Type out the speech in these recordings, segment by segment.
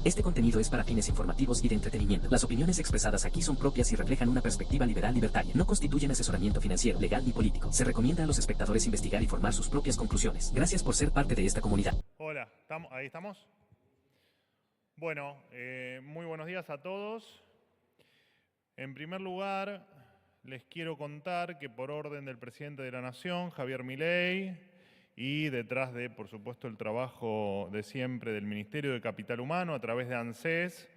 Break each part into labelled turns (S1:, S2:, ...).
S1: Este contenido es para fines informativos y de entretenimiento. Las opiniones expresadas aquí son propias y reflejan una perspectiva liberal libertaria. No constituyen asesoramiento financiero, legal ni político. Se recomienda a los espectadores investigar y formar sus propias conclusiones. Gracias por ser parte de esta comunidad.
S2: Hola, ¿ahí estamos? Bueno, muy buenos días a todos. En primer lugar, les quiero contar que por orden del presidente de la Nación, Javier Milei, y detrás de, por supuesto, el trabajo de siempre del Ministerio de Capital Humano a través de ANSES,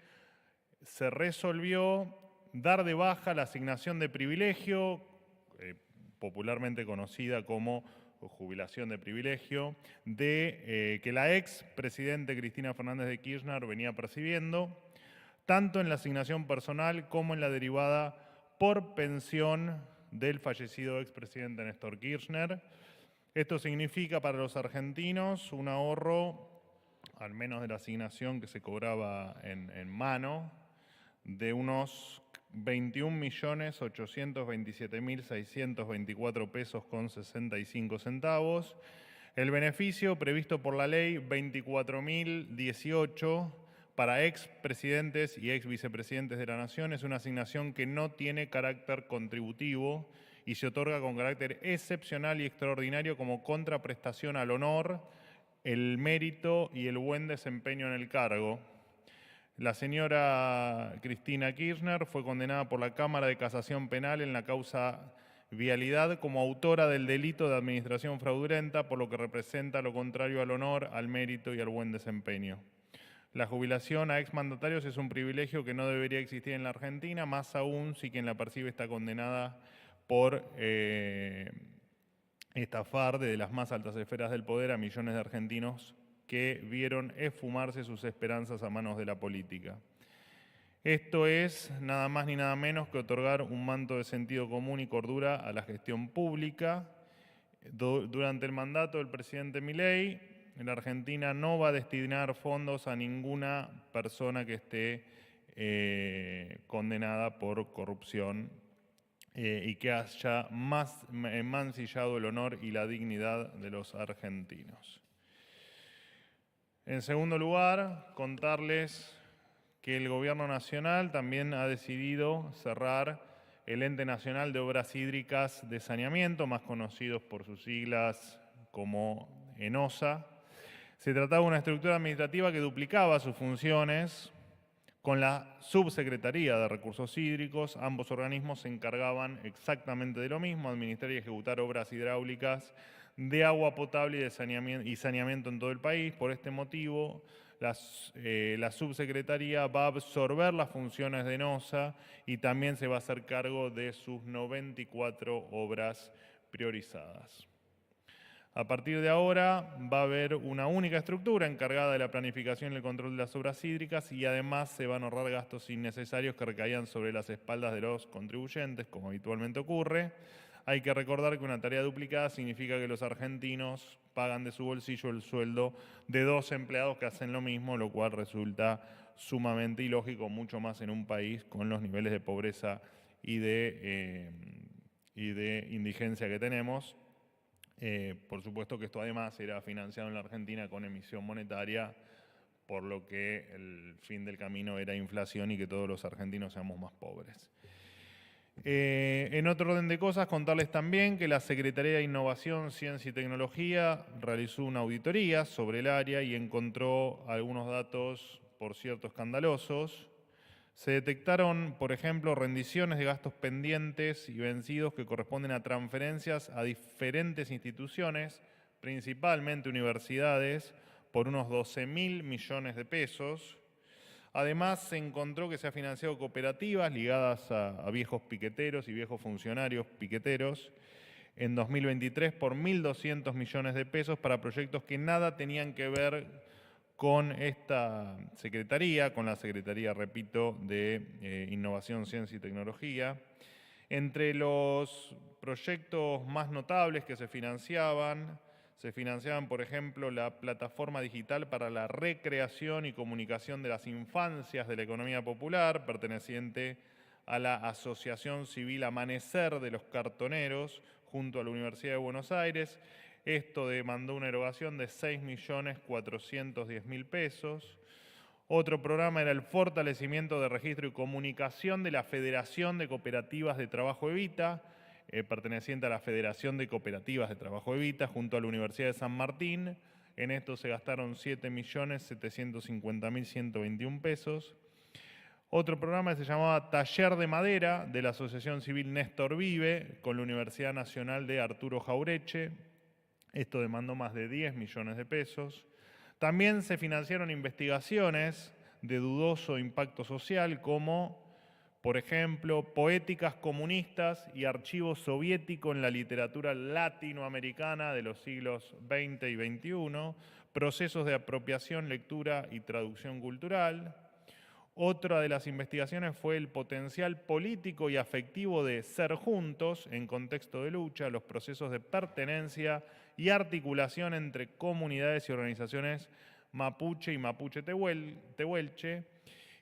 S2: se resolvió dar de baja la asignación de privilegio, popularmente conocida como jubilación de privilegio, que la ex presidente Cristina Fernández de Kirchner venía percibiendo, tanto en la asignación personal como en la derivada por pensión del fallecido expresidente Néstor Kirchner. Esto significa para los argentinos un ahorro, al menos de la asignación que se cobraba en mano, de unos 21.827.624 pesos con 65 centavos. El beneficio previsto por la ley 24.018 para expresidentes y exvicepresidentes de la Nación es una asignación que no tiene carácter contributivo y se otorga con carácter excepcional y extraordinario como contraprestación al honor, el mérito y el buen desempeño en el cargo. La señora Cristina Kirchner fue condenada por la Cámara de Casación Penal en la causa Vialidad como autora del delito de administración fraudulenta, por lo que representa lo contrario al honor, al mérito y al buen desempeño. La jubilación a exmandatarios es un privilegio que no debería existir en la Argentina, más aún si quien la percibe está condenada por estafar desde las más altas esferas del poder a millones de argentinos que vieron esfumarse sus esperanzas a manos de la política. Esto es nada más ni nada menos que otorgar un manto de sentido común y cordura a la gestión pública. Durante el mandato del presidente Milei, la Argentina no va a destinar fondos a ninguna persona que esté condenada por corrupción y que haya mancillado el honor y la dignidad de los argentinos. En segundo lugar, contarles que el Gobierno Nacional también ha decidido cerrar el Ente Nacional de Obras Hídricas de Saneamiento, más conocidos por sus siglas como ENOSA. Se trataba de una estructura administrativa que duplicaba sus funciones con la Subsecretaría de Recursos Hídricos. Ambos organismos se encargaban exactamente de lo mismo, administrar y ejecutar obras hidráulicas de agua potable y saneamiento en todo el país. Por este motivo, la subsecretaría va a absorber las funciones de ENOSA y también se va a hacer cargo de sus 94 obras priorizadas. A partir de ahora va a haber una única estructura encargada de la planificación y el control de las obras hídricas y además se van a ahorrar gastos innecesarios que recaían sobre las espaldas de los contribuyentes, como habitualmente ocurre. Hay que recordar que una tarea duplicada significa que los argentinos pagan de su bolsillo el sueldo de dos empleados que hacen lo mismo, lo cual resulta sumamente ilógico, mucho más en un país con los niveles de pobreza y de indigencia que tenemos. Por supuesto que esto además era financiado en la Argentina con emisión monetaria, por lo que el fin del camino era inflación y que todos los argentinos seamos más pobres. En otro orden de cosas, contarles también que la Secretaría de Innovación, Ciencia y Tecnología realizó una auditoría sobre el área y encontró algunos datos, por cierto, escandalosos. Se detectaron, por ejemplo, rendiciones de gastos pendientes y vencidos que corresponden a transferencias a diferentes instituciones, principalmente universidades, por unos 12.000 millones de pesos. Además, se encontró que se ha financiado cooperativas ligadas a viejos piqueteros y viejos funcionarios piqueteros en 2023 por 1.200 millones de pesos para proyectos que nada tenían que ver con esta secretaría, con la Secretaría, repito, de Innovación, Ciencia y Tecnología. Entre los proyectos más notables que se financiaban, por ejemplo, la plataforma digital para la recreación y comunicación de las infancias de la economía popular, perteneciente a la Asociación Civil Amanecer de los Cartoneros, junto a la Universidad de Buenos Aires. Esto demandó una erogación de 6.410.000 pesos. Otro programa era el fortalecimiento de registro y comunicación de la Federación de Cooperativas de Trabajo Evita, perteneciente a la Federación de Cooperativas de Trabajo Evita, junto a la Universidad de San Martín. En esto se gastaron 7.750.121 pesos. Otro programa que se llamaba Taller de Madera de la Asociación Civil Néstor Vive con la Universidad Nacional de Arturo Jaureche. Esto demandó más de 10 millones de pesos. También se financiaron investigaciones de dudoso impacto social como, por ejemplo, poéticas comunistas y archivo soviético en la literatura latinoamericana de los siglos XX y XXI, procesos de apropiación, lectura y traducción cultural. Otra de las investigaciones fue el potencial político y afectivo de ser juntos en contexto de lucha, los procesos de pertenencia y articulación entre comunidades y organizaciones mapuche y mapuche tehuelche.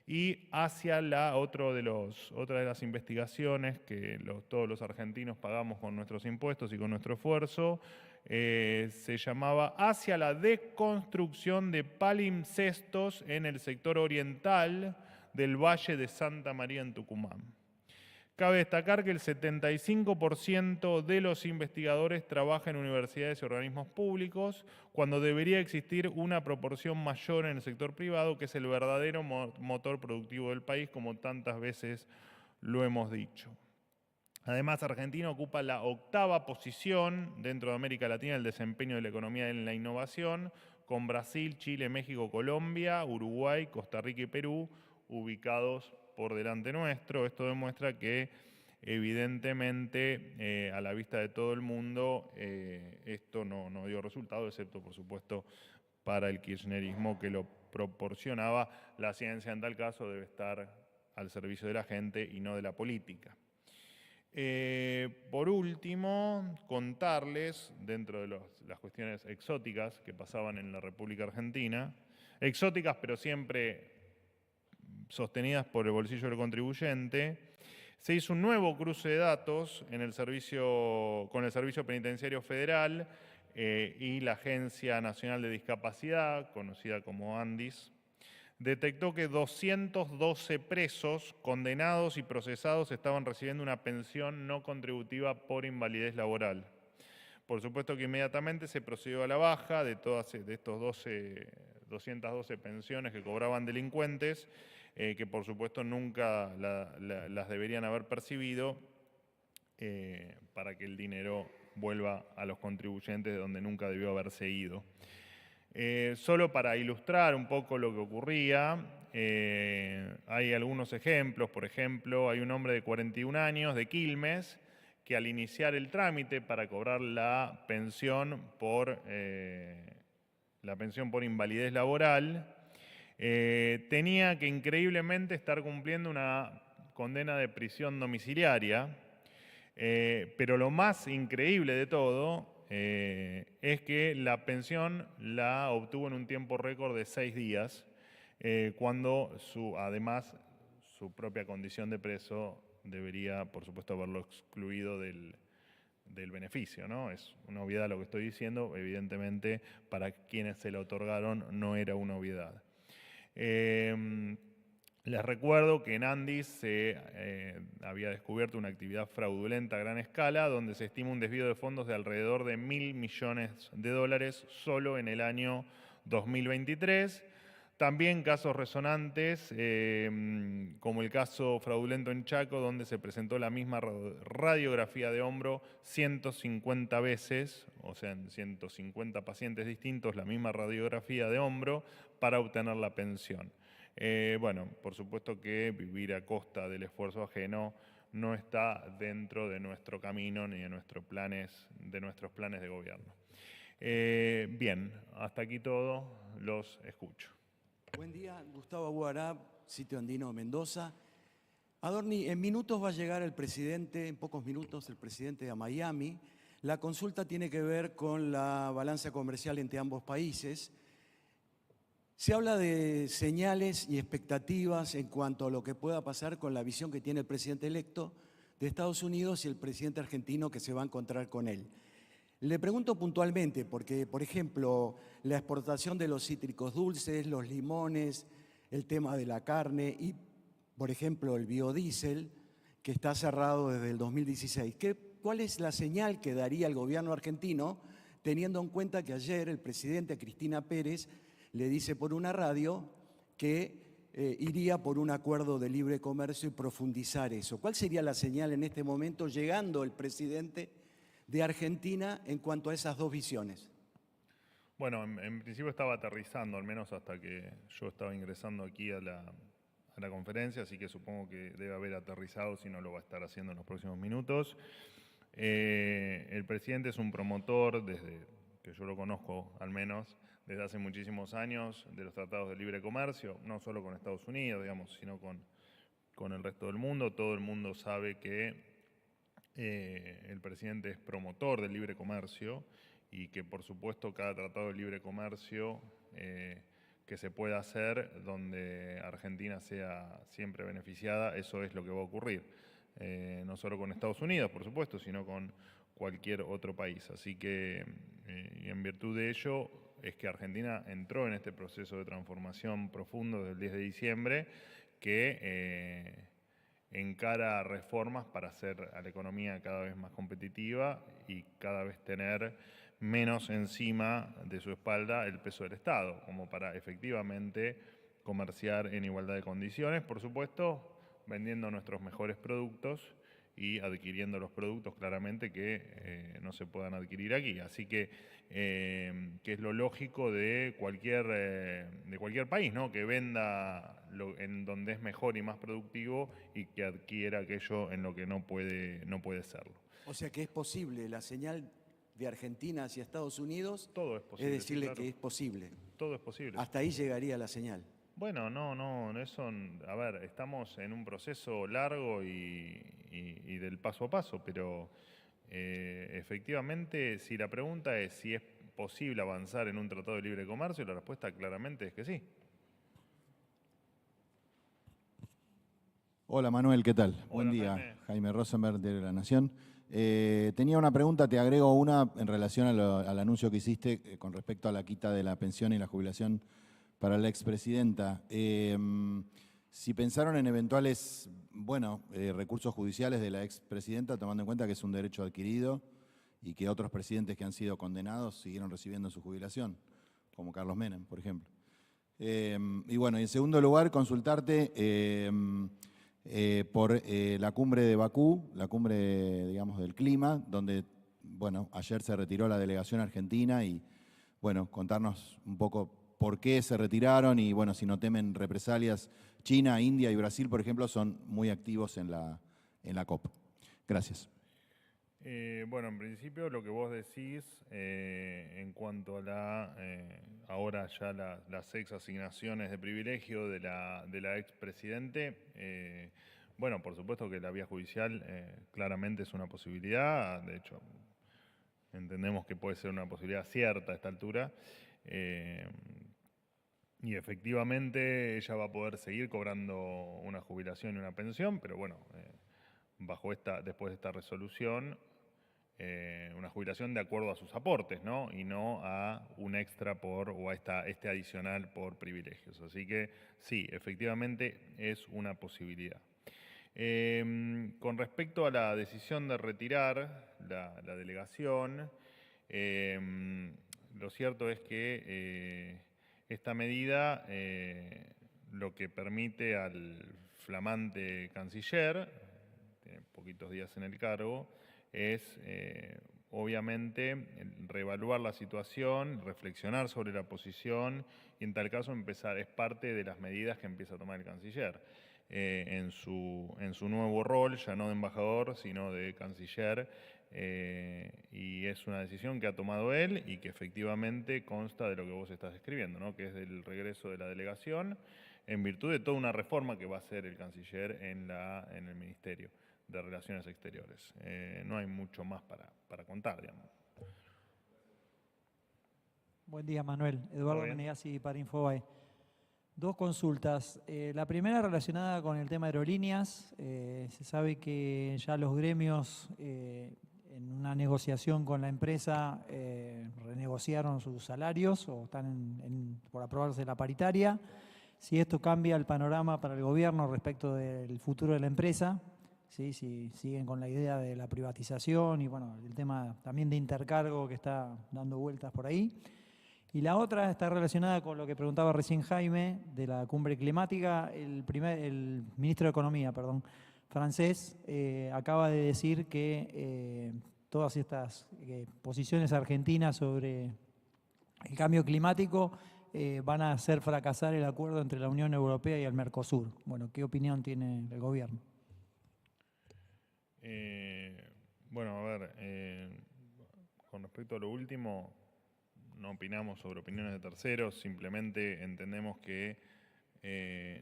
S2: Y hacia otra de las investigaciones que todos los argentinos pagamos con nuestros impuestos y con nuestro esfuerzo, se llamaba Hacia la deconstrucción de palimpsestos en el sector oriental del Valle de Santa María en Tucumán. Cabe destacar que el 75% de los investigadores trabaja en universidades y organismos públicos, cuando debería existir una proporción mayor en el sector privado, que es el verdadero motor productivo del país, como tantas veces lo hemos dicho. Además, Argentina ocupa la 8ª posición dentro de América Latina en el desempeño de la economía en la innovación, con Brasil, Chile, México, Colombia, Uruguay, Costa Rica y Perú ubicados por delante nuestro. Esto demuestra que evidentemente a la vista de todo el mundo esto no dio resultado, excepto por supuesto para el kirchnerismo que lo proporcionaba. La ciencia en tal caso debe estar al servicio de la gente y no de la política. Por último, contarles, dentro de las cuestiones exóticas que pasaban en la República Argentina, exóticas pero siempre sostenidas por el bolsillo del contribuyente, se hizo un nuevo cruce de datos con el Servicio Penitenciario Federal y la Agencia Nacional de Discapacidad, conocida como ANDIS. Detectó que 212 presos condenados y procesados estaban recibiendo una pensión no contributiva por invalidez laboral. Por supuesto que inmediatamente se procedió a la baja de estos 212 pensiones que cobraban delincuentes, que por supuesto nunca las deberían haber percibido, para que el dinero vuelva a los contribuyentes de donde nunca debió haberse ido. Solo para ilustrar un poco lo que ocurría, hay algunos ejemplos. Por ejemplo, hay un hombre de 41 años de Quilmes que al iniciar el trámite para cobrar la pensión por invalidez laboral, tenía que increíblemente estar cumpliendo una condena de prisión domiciliaria, pero lo más increíble de todo es que la pensión la obtuvo en un tiempo récord de 6 días, cuando además su propia condición de preso debería, por supuesto, haberlo excluido del beneficio, ¿no? Es una obviedad lo que estoy diciendo, evidentemente para quienes se la otorgaron no era una obviedad. Les recuerdo que en Andis se había descubierto una actividad fraudulenta a gran escala, donde se estima un desvío de fondos de alrededor de $1.000 millones solo en el año 2023. También casos resonantes, como el caso fraudulento en Chaco, donde se presentó la misma radiografía de hombro 150 veces, o sea, en 150 pacientes distintos, la misma radiografía de hombro para obtener la pensión. Bueno, por supuesto que vivir a costa del esfuerzo ajeno no está dentro de nuestro camino ni de nuestros planes de gobierno. Bien, hasta aquí todo, los escucho.
S3: Buen día, Gustavo Aguará, Sitio Andino Mendoza. Adorni, en minutos va a llegar el presidente, en pocos minutos, el presidente a Miami. La consulta tiene que ver con la balanza comercial entre ambos países. Se habla de señales y expectativas en cuanto a lo que pueda pasar con la visión que tiene el presidente electo de Estados Unidos y el presidente argentino que se va a encontrar con él. Le pregunto puntualmente porque, por ejemplo, la exportación de los cítricos dulces, los limones, el tema de la carne y, por ejemplo, el biodiesel, que está cerrado desde el 2016. ¿Cuál es la señal que daría el gobierno argentino, teniendo en cuenta que ayer el presidente Cristina Pérez le dice por una radio que iría por un acuerdo de libre comercio y profundizar eso? ¿Cuál sería la señal en este momento, llegando el presidente de Argentina, en cuanto a esas dos visiones?
S2: Bueno, en principio estaba aterrizando, al menos hasta que yo estaba ingresando aquí a la conferencia, así que supongo que debe haber aterrizado, si no lo va a estar haciendo en los próximos minutos. El presidente es un promotor, desde que yo lo conozco al menos, desde hace muchísimos años, de los tratados de libre comercio, no solo con Estados Unidos, digamos, sino con el resto del mundo. Todo el mundo sabe que el presidente es promotor del libre comercio y que, por supuesto, cada tratado de libre comercio que se pueda hacer donde Argentina sea siempre beneficiada, eso es lo que va a ocurrir. No solo con Estados Unidos, por supuesto, sino con cualquier otro país. Así que, y en virtud de ello, es que Argentina entró en este proceso de transformación profundo desde el 10 de diciembre que encara reformas para hacer a la economía cada vez más competitiva y cada vez tener menos encima de su espalda el peso del Estado, como para efectivamente comerciar en igualdad de condiciones, por supuesto, vendiendo nuestros mejores productos y adquiriendo los productos claramente que no se puedan adquirir aquí. Así que es lo lógico de cualquier país, ¿no? Que venda en donde es mejor y más productivo y que adquiera aquello en lo que no puede serlo.
S3: O sea que es posible la señal de Argentina hacia Estados Unidos.
S2: Todo es posible.
S3: Es decirle,
S2: sí, claro.
S3: que es posible.
S2: Todo es posible.
S3: Hasta ahí llegaría la señal.
S2: Bueno, no, eso, a ver, estamos en un proceso largo y del paso a paso, pero efectivamente, si la pregunta es si es posible avanzar en un tratado de libre comercio, la respuesta claramente es que sí.
S4: Hola Manuel, ¿qué tal?
S2: Hola,
S4: buen día,
S2: Jaime
S4: Rosenberg de La Nación. Tenía una pregunta, te agrego una en relación al anuncio que hiciste con respecto a la quita de la pensión y la jubilación para la expresidenta. Si pensaron en eventuales, recursos judiciales de la expresidenta, tomando en cuenta que es un derecho adquirido y que otros presidentes que han sido condenados siguieron recibiendo su jubilación, como Carlos Menem, por ejemplo. Y en segundo lugar, consultarte por la cumbre de Bakú, la cumbre, digamos, del clima, donde, ayer se retiró la delegación argentina y, contarnos un poco por qué se retiraron y, si no temen represalias. China, India y Brasil, por ejemplo, son muy activos en la COP. Gracias.
S2: En principio lo que vos decís en cuanto a ahora ya las ex asignaciones de privilegio de la expresidente, por supuesto que la vía judicial claramente es una posibilidad, de hecho entendemos que puede ser una posibilidad cierta a esta altura, y efectivamente ella va a poder seguir cobrando una jubilación y una pensión, pero después de esta resolución, una jubilación de acuerdo a sus aportes, ¿no? Y no a un extra o a este adicional por privilegios. Así que sí, efectivamente es una posibilidad. Con respecto a la decisión de retirar la delegación, lo cierto es que esta medida lo que permite al flamante canciller, tiene poquitos días en el cargo, es obviamente reevaluar la situación, reflexionar sobre la posición y en tal caso es parte de las medidas que empieza a tomar el canciller en su nuevo rol, ya no de embajador, sino de canciller, y es una decisión que ha tomado él y que efectivamente consta de lo que vos estás describiendo, ¿no? Que es del regreso de la delegación en virtud de toda una reforma que va a hacer el canciller en el Ministerio de Relaciones Exteriores. No hay mucho más para contar, digamos.
S5: Buen día, Manuel. Eduardo Menegassi para Infobae. Dos consultas. La primera relacionada con el tema de aerolíneas. Se sabe que ya los gremios, en una negociación con la empresa, renegociaron sus salarios o están por aprobarse la paritaria. si esto cambia el panorama para el gobierno respecto del futuro de la empresa, ¿sí? Si siguen con la idea de la privatización y bueno, el tema también de intercargo que está dando vueltas por ahí. Y la otra está relacionada con lo que preguntaba recién Jaime de la cumbre climática. El ministro de Economía, francés, acaba de decir que todas estas posiciones argentinas sobre el cambio climático van a hacer fracasar el acuerdo entre la Unión Europea y el Mercosur. Bueno, ¿qué opinión tiene el gobierno?
S2: Bueno, a ver, con respecto a lo último, no opinamos sobre opiniones de terceros, simplemente entendemos que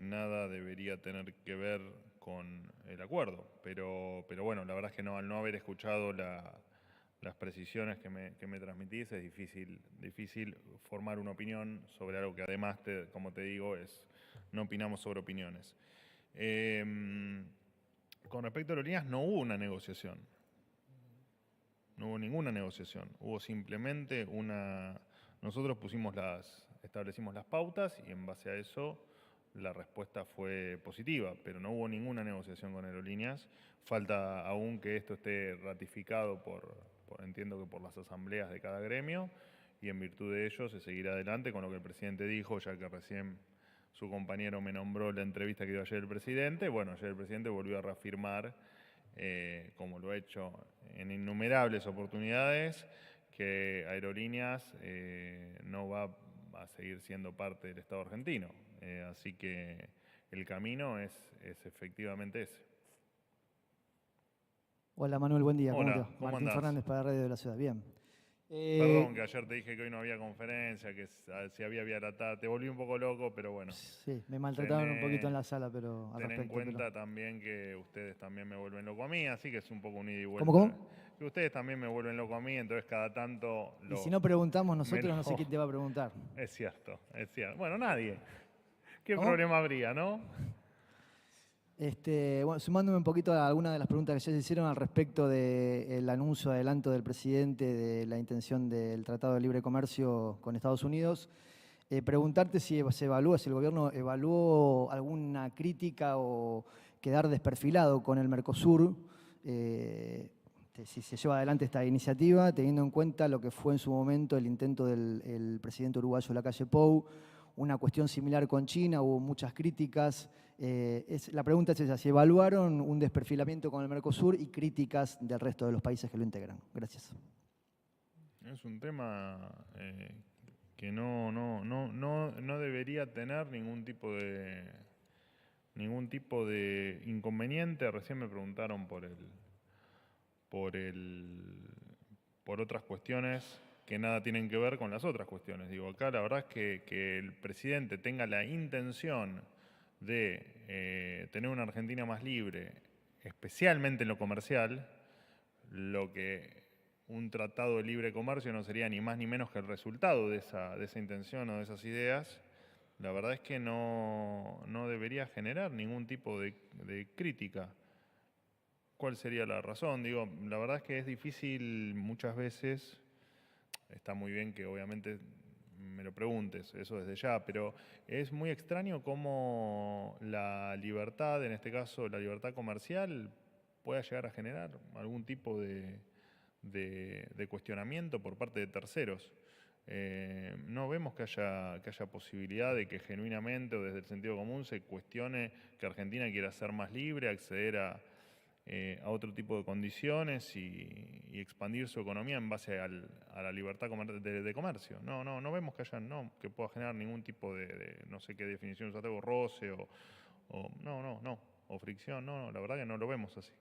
S2: nada debería tener que ver con el acuerdo. Pero bueno, la verdad es que no, al no haber escuchado las precisiones que me transmitís, es difícil formar una opinión sobre algo que además, como te digo, no opinamos sobre opiniones. Con respecto a aerolíneas, no hubo una negociación. No hubo ninguna negociación. Hubo simplemente nosotros establecimos las pautas y en base a eso la respuesta fue positiva, pero no hubo ninguna negociación con aerolíneas. Falta aún que esto esté ratificado entiendo que por las asambleas de cada gremio, y en virtud de ello se seguirá adelante con lo que el presidente dijo, ya que recién su compañero me nombró la entrevista que dio ayer el presidente. Bueno, ayer el presidente volvió a reafirmar, como lo ha hecho en innumerables oportunidades, que Aerolíneas no va a seguir siendo parte del Estado argentino. Así que el camino es efectivamente ese.
S6: Hola Manuel, buen día.
S2: Hola,
S6: ¿Cómo te va?
S2: ¿cómo
S6: Martín
S2: andás?
S6: Fernández para Radio de la Ciudad. Bien.
S2: Perdón, que ayer te dije que hoy no había conferencia, que si había Viaratá. Te volví un poco loco, pero bueno.
S6: Sí, me maltrataron un poquito en la sala, pero al
S2: Ten en
S6: respecto.
S2: cuenta también que ustedes también me vuelven loco a mí, así que es un poco un ida y vuelta.
S6: ¿Cómo?
S2: Que ustedes también me vuelven loco a mí, entonces cada tanto...
S6: Y si no preguntamos nosotros, no sé quién te va a preguntar.
S2: Es cierto, es cierto. Bueno, nadie. ¿Qué
S6: ¿Cómo?
S2: problema habría, no?
S6: Bueno, sumándome un poquito a algunas de las preguntas que ya se hicieron al respecto del anuncio adelanto del presidente de la intención del Tratado de Libre Comercio con Estados Unidos, preguntarte si el gobierno evaluó alguna crítica o quedar desperfilado con el Mercosur, si se lleva adelante esta iniciativa, teniendo en cuenta lo que fue en su momento el intento del presidente uruguayo Lacalle Pou, una cuestión similar con China, hubo muchas críticas. La pregunta es esa, si evaluaron un desperfilamiento con el Mercosur y críticas del resto de los países que lo integran. Gracias.
S2: Es un tema que no debería tener ningún tipo de inconveniente. Recién me preguntaron por otras cuestiones que nada tienen que ver con las otras cuestiones. Digo, acá la verdad es que el presidente tenga la intención de tener una Argentina más libre, especialmente en lo comercial, lo que un tratado de libre comercio no sería ni más ni menos que el resultado de esa intención o de esas ideas. La verdad es que no debería generar ningún tipo de crítica. ¿Cuál sería la razón? Digo, la verdad es que es difícil muchas veces. Está muy bien que obviamente me lo preguntes, eso desde ya, pero es muy extraño cómo la libertad, en este caso la libertad comercial, pueda llegar a generar algún tipo de cuestionamiento por parte de terceros. No vemos que haya posibilidad de que genuinamente o desde el sentido común se cuestione que Argentina quiera ser más libre, acceder a otro tipo de condiciones y expandir su economía en base a la libertad de comercio. No vemos que pueda generar ningún tipo de no sé qué definición usaste, o roce o fricción. No, la verdad que no lo vemos así.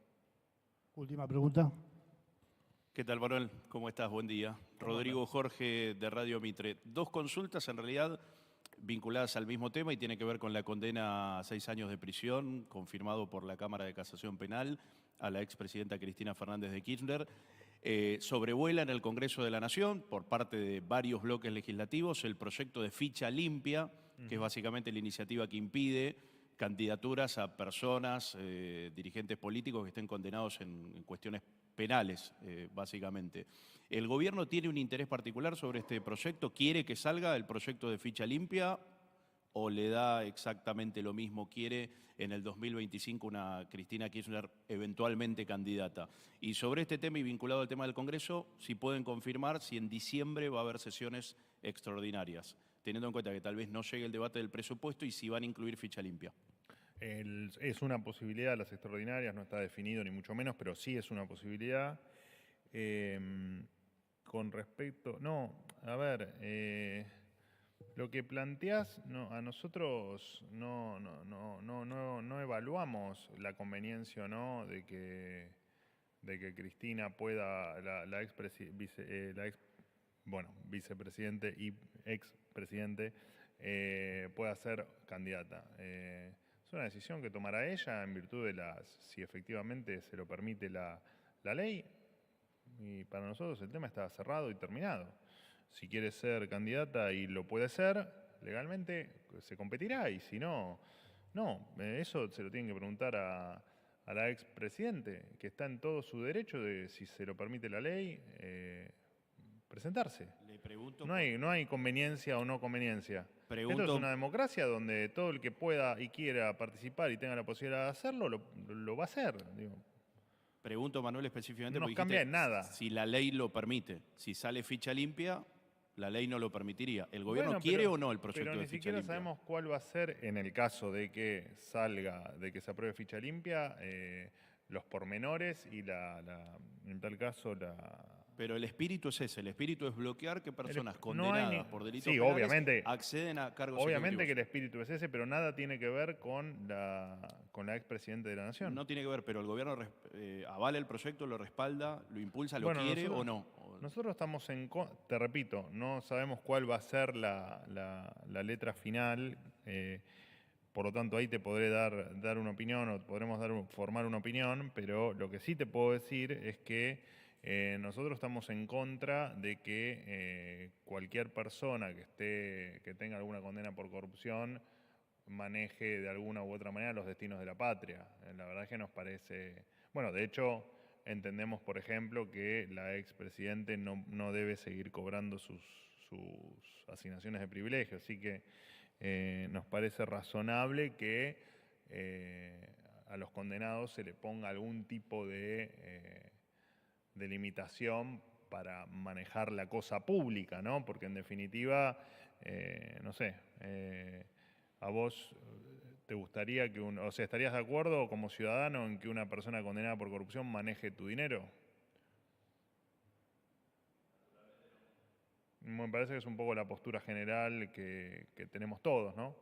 S7: Última pregunta.
S8: ¿Qué tal, Manuel? ¿Cómo estás? Buen día. Rodrigo Jorge, de Radio Mitre. Dos consultas, en realidad, vinculadas al mismo tema y tiene que ver con la condena a 6 años de prisión, confirmado por la Cámara de Casación Penal a la expresidenta Cristina Fernández de Kirchner. Sobrevuela en el Congreso de la Nación, por parte de varios bloques legislativos, el proyecto de ficha limpia, que es básicamente la iniciativa que impide candidaturas a personas, dirigentes políticos que estén condenados en cuestiones penales, básicamente. ¿El gobierno tiene un interés particular sobre este proyecto? ¿Quiere que salga el proyecto de ficha limpia? o le da exactamente lo mismo, quiere en el 2025 una Cristina Kirchner eventualmente candidata. Y sobre este tema y vinculado al tema del Congreso, si pueden confirmar si en diciembre va a haber sesiones extraordinarias, teniendo en cuenta que tal vez no llegue el debate del presupuesto y si van a incluir ficha limpia.
S2: Es una posibilidad, las extraordinarias, no está definido ni mucho menos, pero sí es una posibilidad. Con respecto, lo que planteás, a nosotros no evaluamos la conveniencia o no de que Cristina pueda, vicepresidente y expresidente, pueda ser candidata. Es una decisión que tomará ella en virtud de si efectivamente se lo permite la ley. Y para nosotros el tema está cerrado y terminado. Si quiere ser candidata y lo puede ser, legalmente se competirá, y si no, no. Eso se lo tienen que preguntar a la expresidente, que está en todo su derecho de, si se lo permite la ley, presentarse.
S8: Le pregunto,
S2: no hay conveniencia o no conveniencia.
S8: Pregunto,
S2: esto es una democracia donde todo el que pueda y quiera participar y tenga la posibilidad de hacerlo, lo va a hacer. Digo.
S8: Pregunto, Manuel, específicamente,
S2: No nos
S8: porque
S2: cambia en nada.
S8: Si la ley lo permite, si sale ficha limpia, la ley no lo permitiría. ¿El gobierno
S2: Bueno,
S8: quiere o no el proyecto
S2: pero
S8: de
S2: ni
S8: ficha
S2: siquiera
S8: limpia?
S2: sabemos cuál va a ser en el caso de que se apruebe ficha limpia, los pormenores y en tal caso
S8: Pero el espíritu es ese, el espíritu es bloquear que personas
S2: no
S8: condenadas por delitos
S2: sí,
S8: penales
S2: obviamente,
S8: acceden a cargos
S2: obviamente
S8: ejecutivos.
S2: que el espíritu es ese, pero nada tiene que ver con la expresidenta de la Nación.
S8: No tiene que ver, pero el gobierno avala el proyecto, lo respalda, lo impulsa, lo
S2: Bueno,
S8: quiere o no.
S2: Nosotros estamos te repito, no sabemos cuál va a ser la letra final, por lo tanto ahí te podré dar una opinión o podremos formar una opinión, pero lo que sí te puedo decir es que nosotros estamos en contra de que cualquier persona que tenga alguna condena por corrupción maneje de alguna u otra manera los destinos de la patria. La verdad es que nos parece... Bueno, de hecho, entendemos, por ejemplo, que la expresidente no debe seguir cobrando sus asignaciones de privilegio, así que nos parece razonable que a los condenados se le ponga algún tipo de limitación para manejar la cosa pública, ¿no? Porque en definitiva, no sé, a vos te gustaría ¿estarías de acuerdo como ciudadano en que una persona condenada por corrupción maneje tu dinero? Me parece que es un poco la postura general que tenemos todos, ¿no?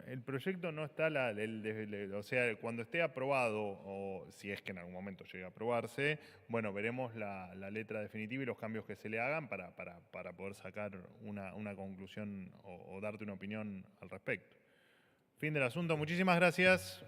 S2: El proyecto no está, o sea, cuando esté aprobado, o si es que en algún momento llegue a aprobarse, bueno, veremos la letra definitiva y los cambios que se le hagan para poder sacar una conclusión o darte una opinión al respecto. Fin del asunto. Muchísimas gracias.